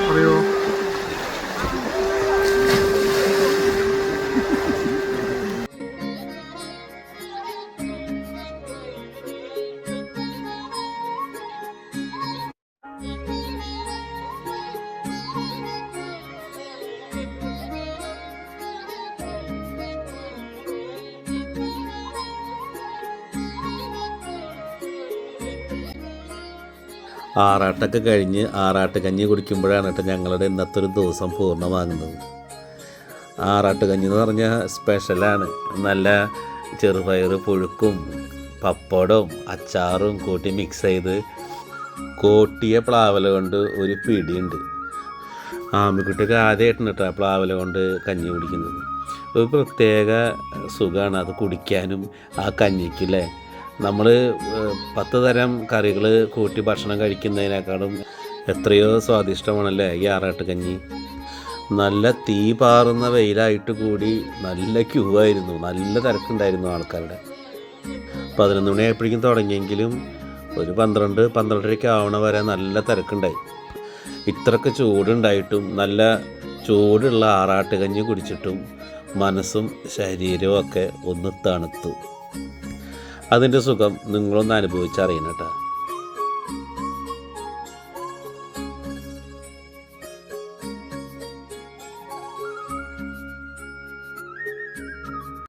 പറയോ ആറാട്ടൊക്കെ കഴിഞ്ഞ് ആറാട്ടുകഞ്ഞി കുടിക്കുമ്പോഴാണ് കേട്ടോ ഞങ്ങളുടെ ഇന്നത്തെ ഒരു ദിവസം പൂർണ്ണമാകുന്നത്. ആറാട്ടുകഞ്ഞി എന്ന് പറഞ്ഞാൽ സ്പെഷ്യലാണ്. നല്ല ചെറുപയർ പുഴുക്കും പപ്പടവും അച്ചാറും കൂട്ടി മിക്സ് ചെയ്ത് കോട്ടിയ പ്ലാവല കൊണ്ട് ഒരു പിടിയുണ്ട്. ആമിക്കുട്ടിയൊക്കെ ആദ്യമായിട്ടാണ് കേട്ടോ പ്ലാവല കൊണ്ട് കഞ്ഞി കുടിക്കുന്നത്. ഒരു പ്രത്യേക സുഖമാണ് അത് കുടിക്കാനും ആ കഞ്ഞിക്കല്ലേ. നമ്മൾ 10 തരം കറികൾ കൂട്ടി ഭക്ഷണം കഴിക്കുന്നതിനേക്കാളും എത്രയോ സ്വാദിഷ്ടമാണല്ലേ ഈ ആറാട്ടുകഞ്ഞി. നല്ല തീ പാറുന്ന വെയിലായിട്ട് കൂടി നല്ല ക്യൂ ആയിരുന്നു, നല്ല തിരക്കുണ്ടായിരുന്നു ആൾക്കാരുടെ. 11 മണിയായപ്പോഴേക്കും തുടങ്ങിയെങ്കിലും ഒരു 12-12:30 ആവണ വരെ നല്ല തിരക്കുണ്ടായി. ഇത്രയ്ക്ക് ചൂടുണ്ടായിട്ടും നല്ല ചൂടുള്ള ആറാട്ടുകഞ്ഞി കുടിച്ചിട്ടും മനസ്സും ശരീരവും ഒക്കെ ഒന്ന് തണുത്തു. അതിൻ്റെ സുഖം നിങ്ങളൊന്ന് അനുഭവിച്ചറിയണം കേട്ടോ.